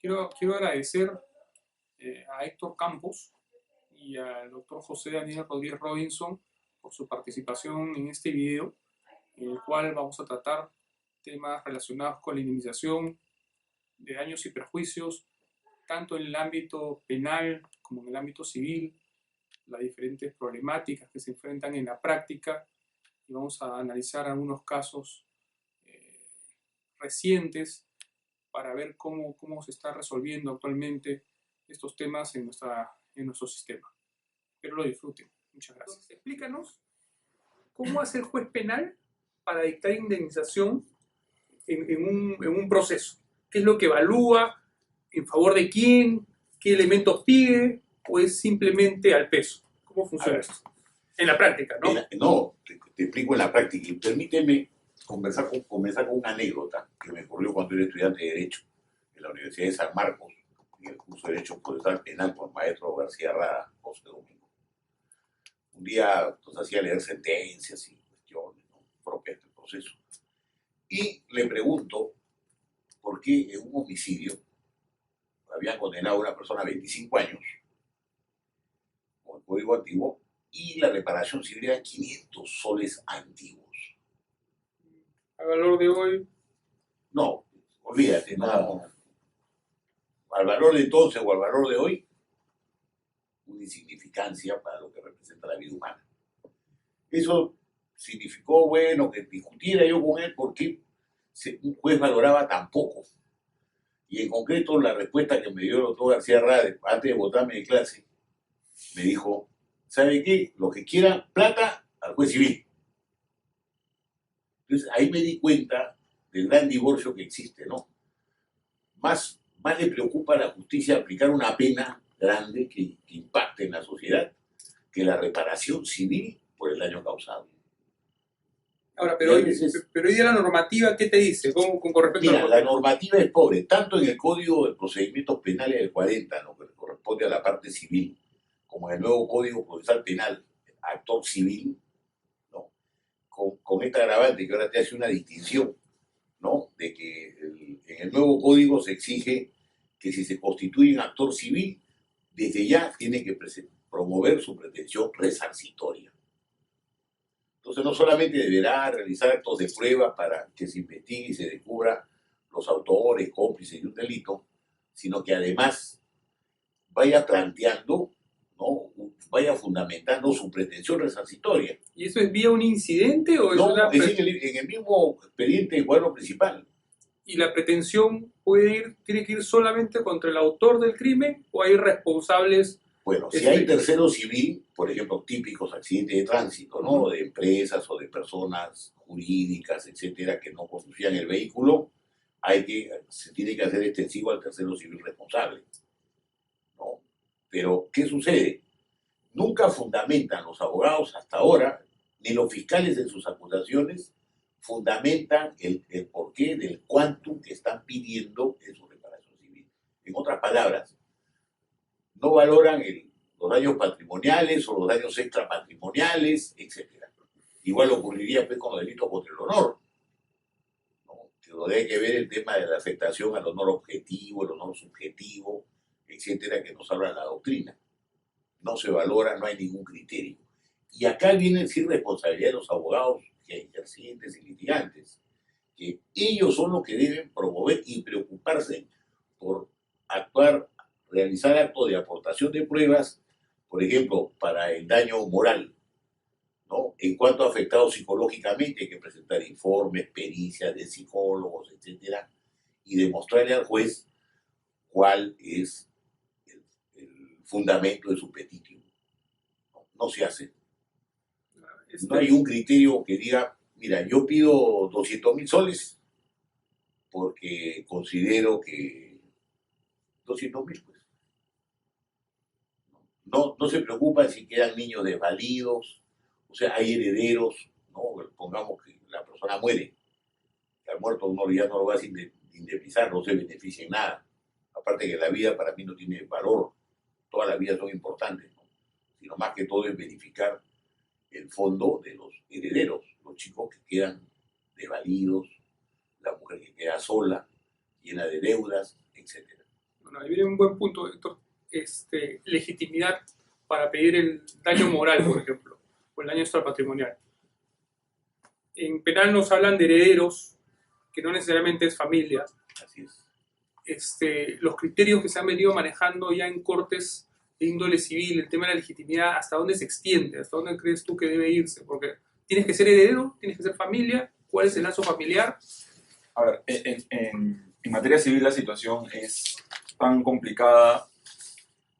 Quiero agradecer a Héctor Campos y al doctor José Daniel Rodríguez Robinson por su participación en este video, en el cual vamos a tratar temas relacionados con la indemnización de daños y perjuicios, tanto en el ámbito penal como en el ámbito civil, las diferentes problemáticas que se enfrentan en la práctica, y vamos a analizar algunos casos recientes para ver cómo se está resolviendo actualmente estos temas en nuestro sistema. Espero lo disfruten. Muchas gracias. Entonces, explícanos cómo hace el juez penal para dictar indemnización en un proceso. ¿Qué es lo que evalúa? ¿En favor de quién? ¿Qué elementos pide? ¿O es simplemente al peso? ¿Cómo funciona esto? En la práctica, ¿no? No, te explico en la práctica. Y permíteme comenzar con una anécdota que me ocurrió cuando era estudiante de Derecho en la Universidad de San Marcos, en el curso de Derecho Procesal Penal con el maestro García Rada, José Domingo. Un día nos hacía leer sentencias y cuestiones, ¿no?, propias del proceso. Y le pregunto por qué en un homicidio habían condenado a una persona a 25 años, con el código antiguo, y la reparación civil era 500 soles antiguos. ¿Al valor de hoy? No, olvídate, no. Al valor de entonces o al valor de hoy, una insignificancia para lo que representa la vida humana. Eso significó, bueno, que discutiera yo con él porque un juez valoraba tan poco. Y en concreto, la respuesta que me dio el doctor García Rade antes de botarme de clase, me dijo: ¿sabe qué? Los que quieran plata, al juez civil. Entonces ahí me di cuenta del gran divorcio que existe, ¿no? Más le preocupa a la justicia aplicar una pena grande que impacte en la sociedad que la reparación civil por el daño causado. Ahora, pero hoy día la normativa, ¿qué te dice? Con respecto Mira, la normativa es pobre, tanto en el Código de Procedimientos Penales del 40, ¿no?, que corresponde a la parte civil, como en el nuevo Código Procesal Penal, actor civil, ¿no?, con esta agravante que ahora te hace una distinción, ¿no?, de que en el nuevo Código se exige que si se constituye un actor civil, desde ya tiene que promover su pretensión resarcitoria. Entonces no solamente deberá realizar actos de prueba para que se investigue y se descubra los autores, cómplices de un delito, sino que además vaya planteando, ¿no?, vaya fundamentando su pretensión resarcitoria. ¿Y eso es vía un incidente o es no, una... es en el mismo expediente de cuadro principal. ¿Y la pretensión tiene que ir solamente contra el autor del crimen o hay responsables? Bueno, si hay tercero civil, por ejemplo, típicos accidentes de tránsito, ¿no?, de empresas o de personas jurídicas, etcétera, que no conducían el vehículo, se tiene que hacer extensivo al tercero civil responsable, ¿no? Pero, ¿qué sucede? Nunca fundamentan los abogados hasta ahora, ni los fiscales en sus acusaciones, fundamentan el porqué del quantum que están pidiendo en su reparación civil. En otras palabras, no valoran los daños patrimoniales o los daños extrapatrimoniales, etc. Igual ocurriría pues con los delitos contra el honor, ¿no?, que hay que ver el tema de la afectación al honor objetivo, el honor subjetivo, etcétera, que nos habla la doctrina. No se valora, no hay ningún criterio. Y acá viene sí responsabilidad de los abogados ejercientes y litigantes, que ellos son los que deben promover y preocuparse por realizar actos de aportación de pruebas, por ejemplo, para el daño moral, ¿no? En cuanto a afectados psicológicamente, hay que presentar informes, pericias de psicólogos, etcétera, y demostrarle al juez cuál es el fundamento de su petitio. No se hace. No hay un criterio que diga: mira, yo pido 200.000 soles porque considero que 200.000, pues. No se preocupan si quedan niños desvalidos, o sea, hay herederos, ¿no? Pongamos que la persona muere, que al muerto uno ya no lo va a indemnizar, no se beneficia en nada. Aparte que la vida para mí no tiene valor, todas las vidas son importantes, ¿no?, sino más que todo es verificar el fondo de los herederos, los chicos que quedan desvalidos, la mujer que queda sola, llena de deudas, etc. Bueno, ahí viene un buen punto, Héctor. Legitimidad para pedir el daño moral, por ejemplo, o el daño extrapatrimonial. En penal nos hablan de herederos, que no necesariamente es familia. Así es. Los criterios que se han venido manejando ya en cortes de índole civil, el tema de la legitimidad, ¿hasta dónde se extiende? ¿Hasta dónde crees tú que debe irse? Porque tienes que ser heredero, tienes que ser familia, ¿cuál es el lazo familiar? A ver, en materia civil la situación es tan complicada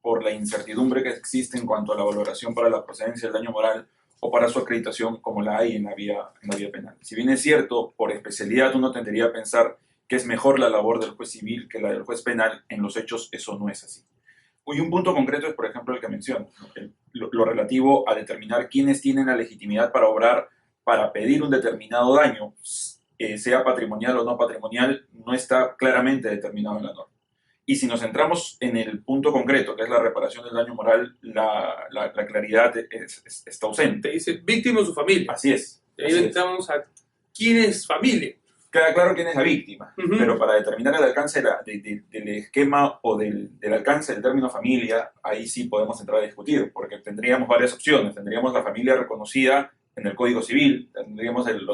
por la incertidumbre que existe en cuanto a la valoración para la procedencia del daño moral o para su acreditación como la hay en la vía penal. Si bien es cierto, por especialidad uno tendería a pensar que es mejor la labor del juez civil que la del juez penal, en los hechos eso no es así. Y un punto concreto es, por ejemplo, el que menciono, lo relativo a determinar quiénes tienen la legitimidad para obrar, para pedir un determinado daño, sea patrimonial o no patrimonial, no está claramente determinado en la norma. Y si nos centramos en el punto concreto, que es la reparación del daño moral, la claridad está ausente. Te dice víctima o su familia. Así es. Y ahí entramos a quién es familia. Queda claro quién es la víctima, pero para determinar el alcance del esquema o del alcance del término familia, ahí sí podemos entrar a discutir, porque tendríamos varias opciones. Tendríamos la familia reconocida en el Código Civil, tendríamos el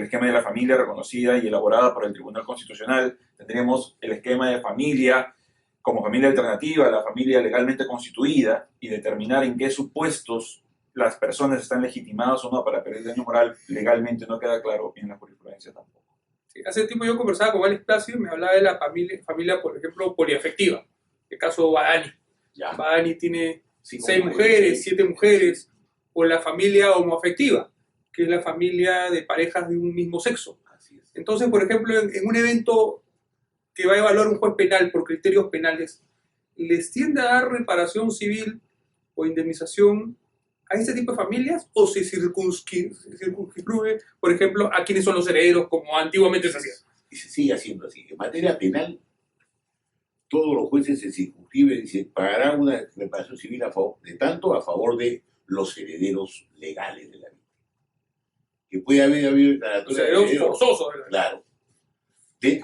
esquema de la familia reconocida y elaborada por el Tribunal Constitucional, tendríamos el esquema de familia como familia alternativa, la familia legalmente constituida, y determinar en qué supuestos las personas están legitimadas o no para pedir daño moral legalmente no queda claro en la jurisprudencia tampoco. Sí, hace tiempo yo conversaba con Alex Plácido y me hablaba de la familia, por ejemplo, poliafectiva, el caso Badani. Ya. Badani tiene 6 mujeres, mujeres, 7 mujeres, o la familia homoafectiva, que es la familia de parejas de un mismo sexo. Así es. Entonces, por ejemplo, en un evento que va a evaluar un juez penal por criterios penales, ¿les tiende a dar reparación civil o indemnización a este tipo de familias o se circunscribe, por ejemplo, a quienes son los herederos, como antiguamente se hacía? Y se sigue haciendo así. En materia penal, todos los jueces se circunscriben y se pagará una reparación civil a favor de los herederos legales de la víctima. Que puede haber habido declaratoria de herederos forzosos. Claro.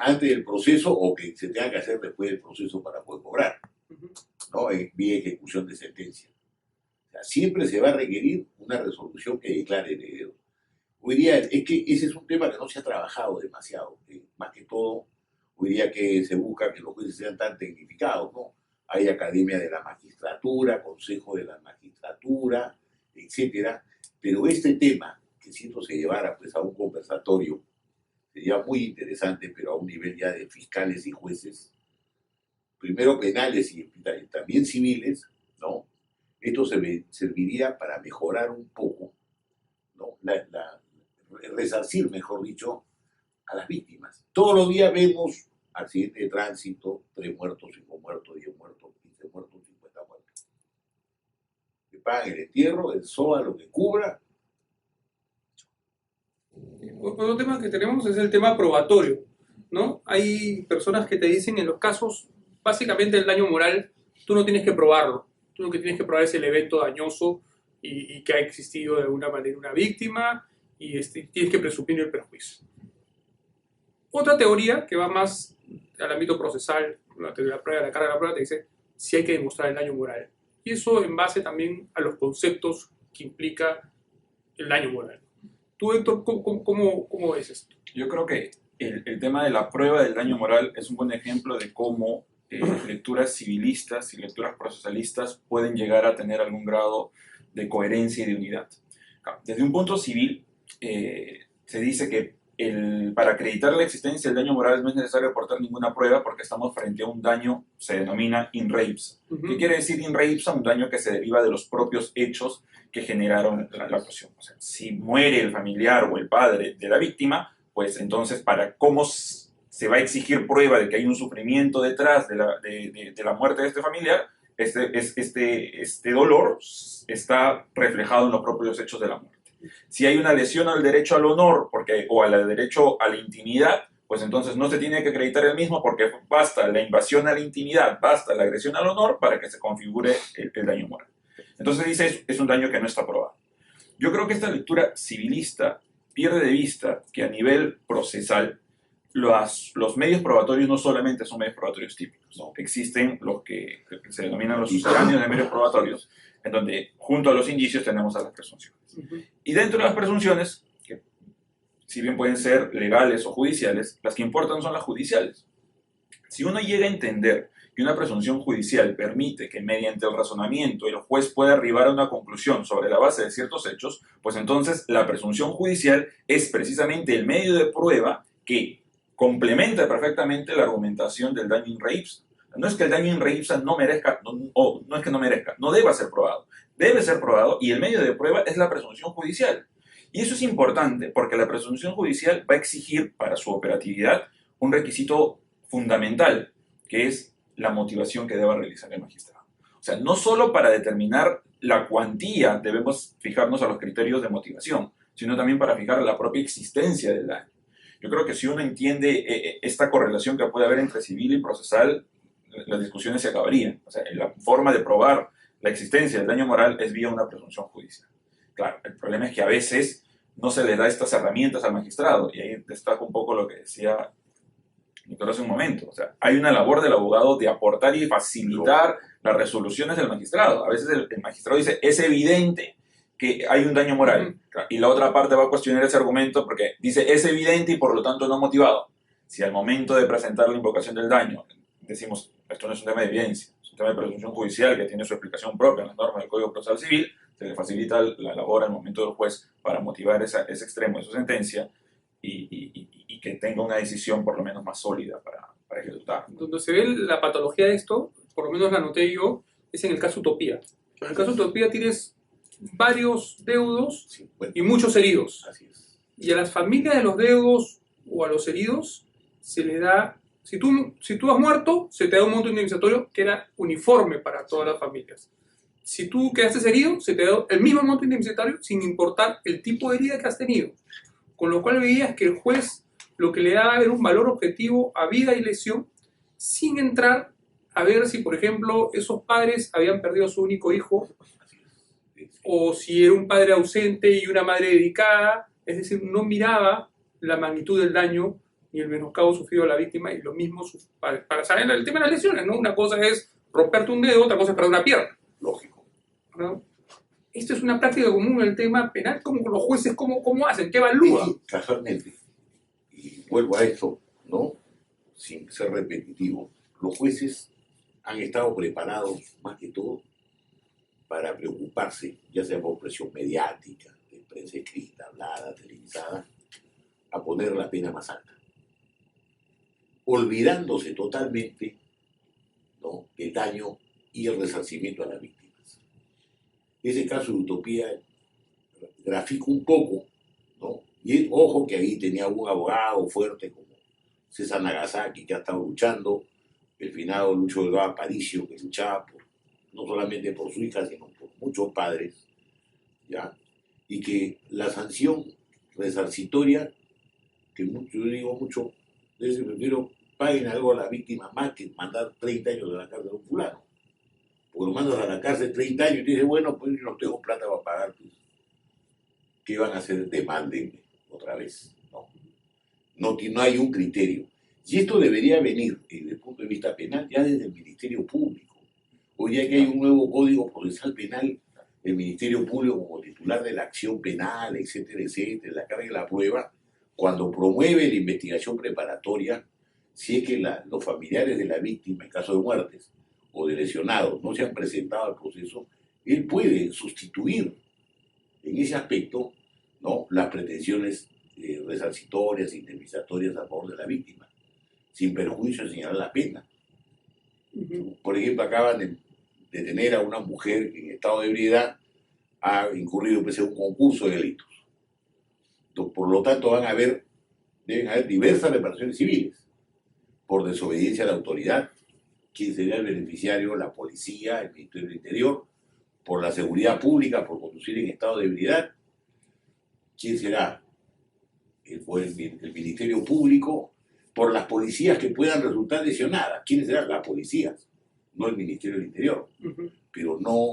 Antes del proceso o que se tenga que hacer después del proceso para poder cobrar, ¿no? En vía ejecución de sentencia. O sea, siempre se va a requerir una resolución que declare heredero. Hoy día es que ese es un tema que no se ha trabajado demasiado. Más que todo, hoy día que se busca que los jueces sean tan tecnificados, ¿no? Hay Academia de la Magistratura, Consejo de la Magistratura, etcétera. Pero este tema, que siento se llevara pues a un conversatorio, sería muy interesante, pero a un nivel ya de fiscales y jueces, primero penales y también civiles, ¿no? Esto serviría para mejorar un poco, ¿no? Resarcir, mejor dicho, a las víctimas. Todos los días vemos accidentes de tránsito, 3 muertos, 5 muertos, 10 muertos, 15 muertos, 50 muertos. Que pagan el entierro, el SOA, lo que cubra. Otro tema que tenemos es el tema probatorio, ¿no? Hay personas que te dicen en los casos, básicamente el daño moral, tú no tienes que probarlo. Tú lo que tienes que probar es el evento dañoso y que ha existido de alguna manera una víctima y tienes que presumir el perjuicio. Otra teoría que va más al ámbito procesal, la teoría de la prueba, la carga de la prueba, te dice si hay que demostrar el daño moral. Y eso en base también a los conceptos que implica el daño moral. Tú, Héctor, ¿cómo ves esto? Yo creo que el tema de la prueba del daño moral es un buen ejemplo de cómo lecturas civilistas y lecturas procesalistas pueden llegar a tener algún grado de coherencia y de unidad. Desde un punto civil, se dice que para acreditar la existencia del daño moral no es necesario aportar ninguna prueba porque estamos frente a un daño, se denomina in re ipsa. ¿Qué quiere decir in re ipsa? Un daño que se deriva de los propios hechos que generaron la actuación. O sea, si muere el familiar o el padre de la víctima, pues entonces para cómo se va a exigir prueba de que hay un sufrimiento detrás de la muerte de este familiar, este dolor está reflejado en los propios hechos de la muerte. Si hay una lesión al derecho al honor o al derecho a la intimidad, pues entonces no se tiene que acreditar el mismo porque basta la invasión a la intimidad, basta la agresión al honor para que se configure el daño moral. Entonces dice, es un daño que no está probado. Yo creo que esta lectura civilista pierde de vista que a nivel procesal los medios probatorios no solamente son medios probatorios típicos, ¿no? Existen los que se denominan los sucedáneos de medios probatorios, en donde junto a los indicios tenemos a las presunciones. Y dentro de las presunciones, que si bien pueden ser legales o judiciales, las que importan son las judiciales. Si uno llega a entender que una presunción judicial permite que mediante el razonamiento el juez pueda arribar a una conclusión sobre la base de ciertos hechos, pues entonces la presunción judicial es precisamente el medio de prueba que complementa perfectamente la argumentación del daño in re ipsa. No es que el daño in re ipsa no merezca, no es que no merezca, no deba ser probado. Debe ser probado y el medio de prueba es la presunción judicial. Y eso es importante porque la presunción judicial va a exigir para su operatividad un requisito fundamental, que es la motivación que deba realizar el magistrado. O sea, no solo para determinar la cuantía debemos fijarnos a los criterios de motivación, sino también para fijar la propia existencia del daño. Yo creo que si uno entiende esta correlación que puede haber entre civil y procesal, las discusiones se acabarían. O sea, la forma de probar la existencia del daño moral es vía una presunción judicial. Claro, el problema es que a veces no se le da estas herramientas al magistrado, y ahí destaco un poco lo que decía Nicolás hace un momento. O sea, hay una labor del abogado de aportar y facilitar las resoluciones del magistrado. A veces el magistrado dice, es evidente que hay un daño moral, y la otra parte va a cuestionar ese argumento porque dice, es evidente y por lo tanto no motivado. Si al momento de presentar la invocación del daño decimos, esto no es un tema de evidencia, es un tema de presunción judicial que tiene su explicación propia en las normas del Código Procesal Civil, se le facilita la labor al momento del juez para motivar ese extremo de su sentencia y que tenga una decisión por lo menos más sólida para ejecutar. Donde se ve la patología de esto, por lo menos la noté yo, es en el caso Utopía. En el caso Utopía tienes varios deudos y muchos heridos. Así es. Y a las familias de los deudos o a los heridos se le da, si tú has muerto, se te da un monto indemnizatorio que era uniforme para todas las familias. Si tú quedaste herido, se te da el mismo monto indemnizatorio sin importar el tipo de herida que has tenido. Con lo cual veías que el juez lo que le daba era un valor objetivo a vida y lesión, sin entrar a ver si, por ejemplo, esos padres habían perdido a su único hijo, o si era un padre ausente y una madre dedicada. Es decir, no miraba la magnitud del daño ni el menoscabo sufrido a la víctima, y lo mismo para saber el tema de las lesiones, ¿no? Una cosa es romperte un dedo, otra cosa es perder una pierna. Lógico. ¿No? Esto es una práctica común en el tema penal. ¿Cómo los jueces cómo hacen? ¿Qué evalúan? Sí, casualmente. Y vuelvo a esto, ¿no? Sin ser repetitivo. Los jueces han estado preparados, más que todo, para preocuparse, ya sea por presión mediática, de prensa escrita, hablada, televisada, a poner la pena más alta, olvidándose totalmente, ¿no?, el daño y el resarcimiento a las víctimas. Ese caso de Utopía grafica un poco, ¿no? Y ojo que ahí tenía un abogado fuerte como César Nagasaki, que ha estado luchando, el finado Lucho Delgado Aparicio, que luchaba no solamente por su hija, sino por muchos padres, ¿ya? Y que la sanción resarcitoria, que yo digo mucho, es que prefiero paguen algo a la víctima más que mandar 30 años de la cárcel a un fulano. Porque lo mandas a la cárcel 30 años y te dices, bueno, pues yo no tengo plata para pagar. Pues, ¿qué van a hacer? Demándenme otra vez. No hay un criterio. Y esto debería venir, desde el punto de vista penal, ya desde el Ministerio Público. Hoy ya que hay un nuevo Código Procesal Penal, el Ministerio Público como titular de la acción penal, etcétera, etcétera, la carga de la prueba, cuando promueve la investigación preparatoria, si es que los familiares de la víctima, en caso de muertes o de lesionados, no se han presentado al proceso, él puede sustituir en ese aspecto, ¿no?, las pretensiones resarcitorias, indemnizatorias a favor de la víctima, sin perjuicio de señalar la pena. Por ejemplo, acaban de detener a una mujer que en estado de ebriedad ha incurrido en un concurso de delitos. Entonces, por lo tanto, deben haber diversas reparaciones civiles por desobediencia a la autoridad. ¿Quién sería el beneficiario? La policía, el Ministerio del Interior, por la seguridad pública, por conducir en estado de ebriedad. ¿Quién será? El Ministerio Público, por las policías que puedan resultar lesionadas. ¿Quiénes serán? Las policías, no el Ministerio del Interior. Pero no